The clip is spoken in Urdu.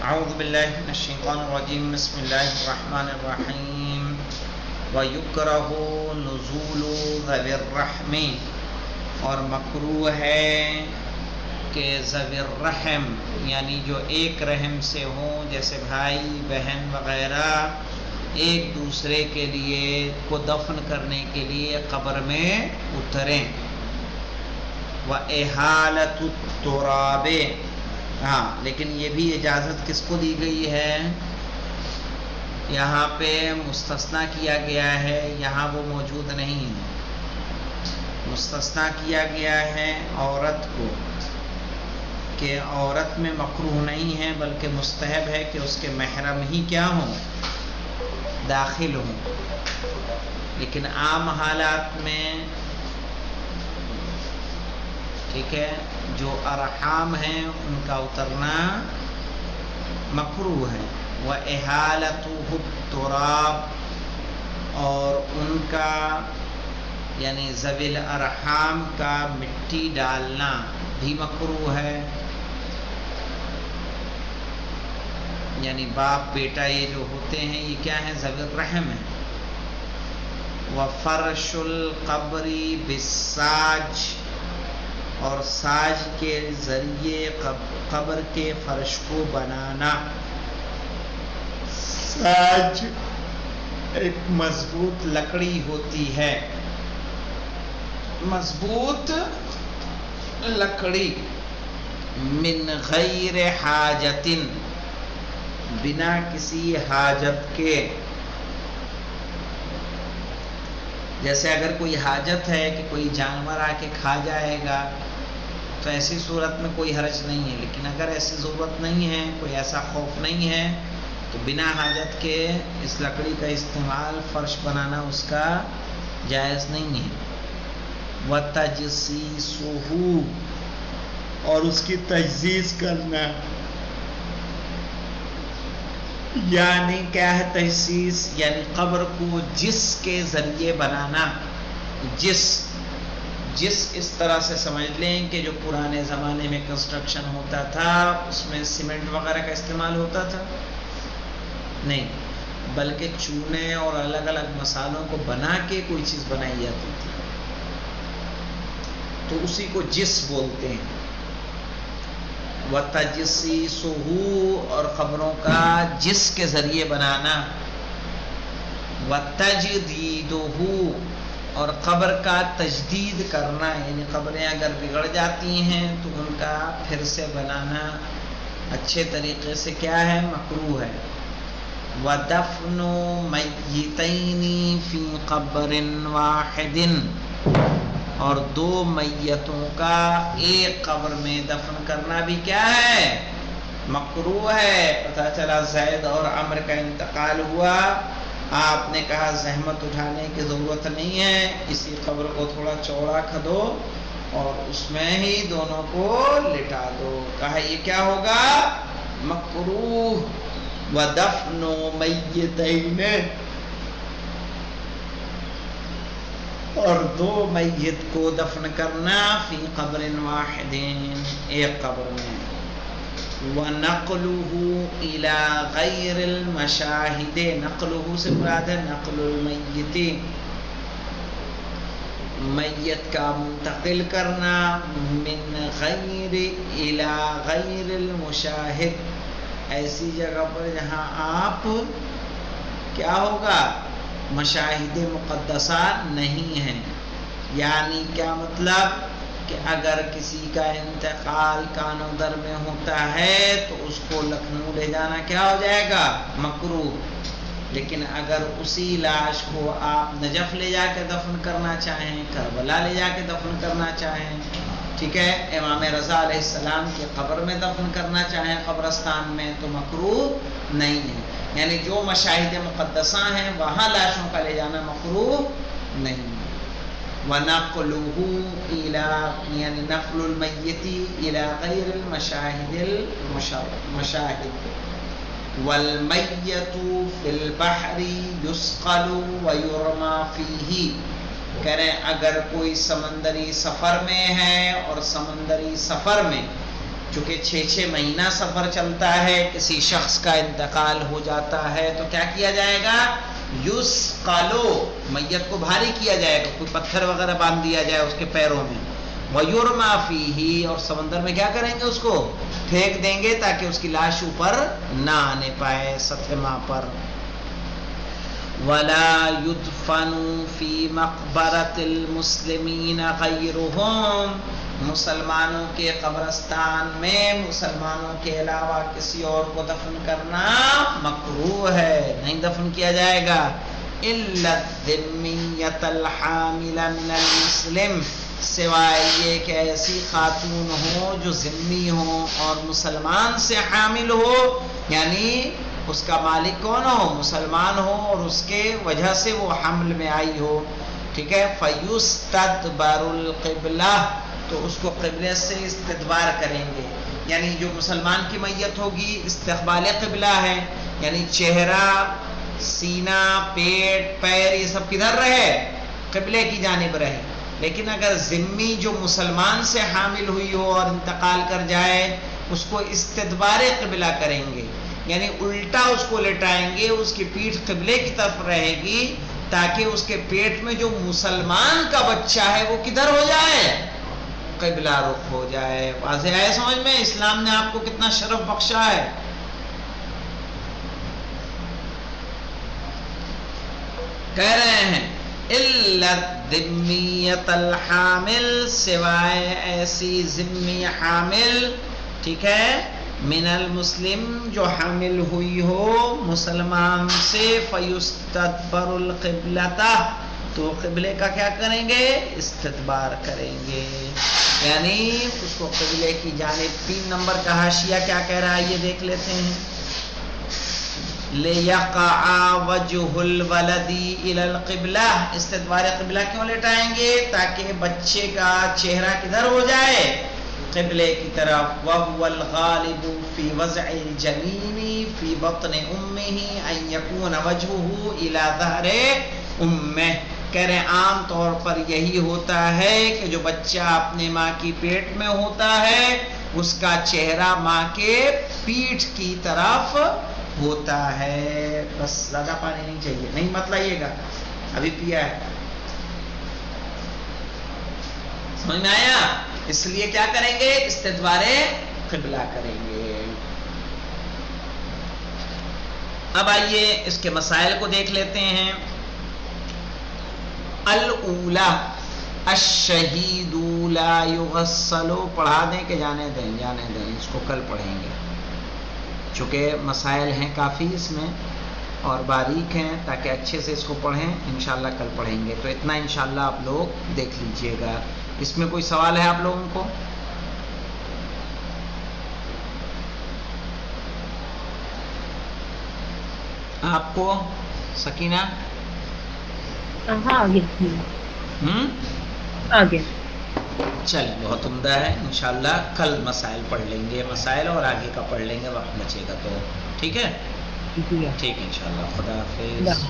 اعوذ باللہ من الشیطان الرجیم بسم اللہ الرحمن الرحیم وَيُكْرَهُ نُزُولُ ذَوِي الرَّحْمِ، اور مکروہ ہے کہ ذوی الرحم یعنی جو ایک رحم سے ہوں، جیسے بھائی بہن وغیرہ، ایک دوسرے کے لیے کو دفن کرنے کے لیے قبر میں اتریں۔ وَإِحَالَةُ التُّرَابِ، ہاں لیکن یہ بھی اجازت کس کو دی گئی ہے؟ یہاں پہ مستثنیٰ کیا گیا ہے، یہاں وہ موجود نہیں ہے۔ مستثنیٰ کیا گیا ہے عورت کو، کہ عورت میں مکروہ نہیں ہے بلکہ مستحب ہے کہ اس کے محرم ہی کیا ہوں، داخل ہوں۔ لیکن عام حالات میں ٹھیک ہے، جو ارحام ہیں ان کا اترنا مکروہ ہے۔ وَإِحَالَتُهُ التُّرَابِ، اور ان کا یعنی ذوی الارحام کا مٹی ڈالنا بھی مکروہ ہے۔ یعنی باپ بیٹا یہ جو ہوتے ہیں یہ کیا ہیں؟ ذوی الرحم ہیں۔ وَفَرْشُ الْقَبْرِ بِالسَّاجِ، اور ساج کے ذریعے قبر کے فرش کو بنانا۔ ساج ایک مضبوط لکڑی ہوتی ہے، مضبوط لکڑی، من غیر حاجت، بنا کسی حاجت کے۔ جیسے اگر کوئی حاجت ہے کہ کوئی جانور آ کے کھا جائے گا تو ایسی صورت میں کوئی حرج نہیں ہے، لیکن اگر ایسی ضرورت نہیں ہے، کوئی ایسا خوف نہیں ہے، تو بنا حاجت کے اس لکڑی کا استعمال فرش بنانا اس کا جائز نہیں ہے۔ وَتَجْسِيسُهُ، اور اس کی تجسیس کرنا، یعنی کیا ہے تجسیس؟ یعنی قبر کو جس کے ذریعے بنانا۔ جس اس طرح سے سمجھ لیں کہ جو پرانے زمانے میں کنسٹرکشن ہوتا تھا اس میں سیمنٹ وغیرہ کا استعمال ہوتا تھا؟ نہیں، بلکہ چونے اور الگ الگ مسالوں کو بنا کے کوئی چیز بنائی جاتی تھی، تو اسی کو جس بولتے ہیں۔ وَتَجْسِيسُهُ، اور قبروں کا جس کے ذریعے بنانا۔ وَتَجْدِيدُهُ، اور قبر کا تجدید کرنا، یعنی قبریں اگر بگڑ جاتی ہیں تو ان کا پھر سے بنانا اچھے طریقے سے کیا ہے؟ مکروہ ہے۔ وَدَفْنُ مَيِّتَيْنِ فِي قَبْرٍ وَاحِدٍ، اور دو میتوں کا ایک قبر میں دفن کرنا بھی کیا ہے؟ مکروہ ہے۔ پتہ چلا زید اور عمر کا انتقال ہوا، آپ نے کہا زحمت اٹھانے کی ضرورت نہیں ہے، اسی قبر کو تھوڑا چوڑا کھدو اور اس میں ہی دونوں کو لٹا دو۔ کہا یہ کیا ہوگا؟ مکروہ۔ وَدَفْنُ مَيِّتَيْنِ، اور دو میت کو دفن کرنا، فی قبر واحد، ایک قبر میں۔ وَنَقْلُهُ إِلَى غَيْرِ الْمَشَاهِدِ، نقلہ سے مراد ہے نقل المیت، میت کا منتقل کرنا، من غیر إِلَى غَيْرِ الْمُشَاهِد، ایسی جگہ پر جہاں آپ کیا ہوگا؟ مشاہد مقدسہ نہیں ہیں۔ یعنی کیا مطلب؟ کہ اگر کسی کا انتقال کانو در میں ہوتا ہے تو اس کو لکھنؤ لے جانا کیا ہو جائے گا؟ مکروہ۔ لیکن اگر اسی لاش کو آپ نجف لے جا کے دفن کرنا چاہیں، کربلا لے جا کے دفن کرنا چاہیں، ٹھیک ہے، امام رضا علیہ السلام کی قبر میں دفن کرنا چاہیں قبرستان میں، تو مکروہ نہیں ہے۔ یعنی جو مشاہد مقدسہ ہیں وہاں لاشوں کا لے جانا مکروہ نہیں ہے۔ وَنَقْلُهُ إِلَى، یعنی نقل المیت إِلَى غَيْرِ الْمَشَاهِدِ المشاهد۔ وَالْمَيَّتُ فِي الْبَحْرِ يُسْقَلُ وَيُرْمَى فِيهِ، کریں اگر کوئی سمندری سفر میں ہے اور سمندری سفر میں چونکہ 6 مہینہ سفر چلتا ہے، کسی شخص کا انتقال ہو جاتا ہے تو کیا کیا جائے گا؟ یسقلو، میت کو بھاری کیا جائے گا، کوئی پتھر وغیرہ باندھ دیا جائے اس کے پیروں میں، وَيُرْمَى فِيهِ، اور سمندر میں کیا کریں گے؟ اس کو پھینک دیں گے تاکہ اس کی لاش اوپر نہ آنے پائے سطح ماں پر۔ وَلَا يُدْفَنُ فِي مَقْبَرَةِ الْمُسْلِمِينَ غَيْرُهُمْ، مسلمانوں کے قبرستان میں مسلمانوں کے علاوہ کسی اور کو دفن کرنا مکروہ ہے، نہیں دفن کیا جائے گا۔ إِلَّا الذِّمِّيَّةَ الْحَامِلَ مِنَ الْمُسْلِمِ، سوائے یہ کہ ایسی خاتون ہو جو ذمی ہو اور مسلمان سے حامل ہو، یعنی اس کا مالک کون ہو؟ مسلمان ہو اور اس کے وجہ سے وہ حمل میں آئی ہو، ٹھیک ہے۔ فَيُسْتَدْبَرُ الْقِبْلَةِ، تو اس کو قبلے سے استدبار کریں گے، یعنی جو مسلمان کی میت ہوگی استقبال قبلہ ہے، یعنی چہرہ، سینہ، پیٹ، پیر یہ سب کدھر رہے؟ قبلے کی جانب رہے۔ لیکن اگر ذمی جو مسلمان سے حامل ہوئی ہو اور انتقال کر جائے، اس کو استدبار قبلہ کریں گے، یعنی الٹا اس کو لٹائیں گے، اس کی پیٹھ قبلے کی طرف رہے گی تاکہ اس کے پیٹ میں جو مسلمان کا بچہ ہے وہ کدھر ہو جائے؟ قبلہ رخ ہو جائے۔ واضح ہے سمجھ میں؟ اسلام نے آپ کو کتنا شرف بخشا ہے۔ کہہ رہے ہیں إِلَّا الذِّمِّيَّةَ الْحَامِلِ، سوائے ایسی ذمی حامل، ٹھیک ہے، من المسلم جو حامل ہوئی ہو مسلمان سے، فَيُسْتَدْبَرُ الْقِبْلَةَ، تو قبلے کا کیا کریں گے؟ استدبار کریں گے، یعنی اس کو قبلے کی جانب۔ 3 نمبر کا حاشیہ کیا کہہ رہا ہے یہ دیکھ لیتے ہیں۔ لِيَقَعَ وَجْهُ الْوَلَدِ إِلَى الْقِبْلَةِ، استدبار قبلہ کیوں لٹائیں گے؟ تاکہ بچے کا چہرہ کدھر ہو جائے؟ قبلے کی طرف۔ وَهُوَ الْغَالِبُ فِي وَضْعِ الْجَنِينِ فِي بَطْنِ أُمِّهِ أَنْ يَكُونَ وَجْهُهُ إِلَى ظَهْرِ أُمِّهِ، کہہ رہے عام طور پر یہی ہوتا ہے کہ جو بچہ اپنے ماں کی پیٹ میں ہوتا ہے اس کا چہرہ ماں کے پیٹھ کی طرف ہوتا ہے۔ بس زیادہ پانی نہیں چاہیے، نہیں مت لائیے گا، ابھی پیا ہے۔ سمجھ میں آیا؟ اس لیے کیا کریں گے؟ استدبار قبلہ کریں گے۔ اب آئیے اس کے مسائل کو دیکھ لیتے ہیں۔ الاولا الشہید لا یغسل، پڑھا دیں کہ جانے دیں، اس کو کل پڑھیں گے، چونکہ مسائل ہیں کافی اس میں اور باریک ہیں، تاکہ اچھے سے اس کو پڑھیں، انشاءاللہ کل پڑھیں گے۔ تو اتنا انشاءاللہ آپ لوگ دیکھ لیجئے گا۔ اس میں کوئی سوال ہے آپ لوگوں کو؟ آپ کو سکینہ؟ ہاں آگے آگے چل بہت عمدہ ہے، انشاءاللہ کل مسائل پڑھ لیں گے، مسائل اور آگے کا پڑھ لیں گے، وقت بچے گا تو ٹھیک ہے؟ ٹھیک ہے انشاءاللہ۔ خدا حافظ۔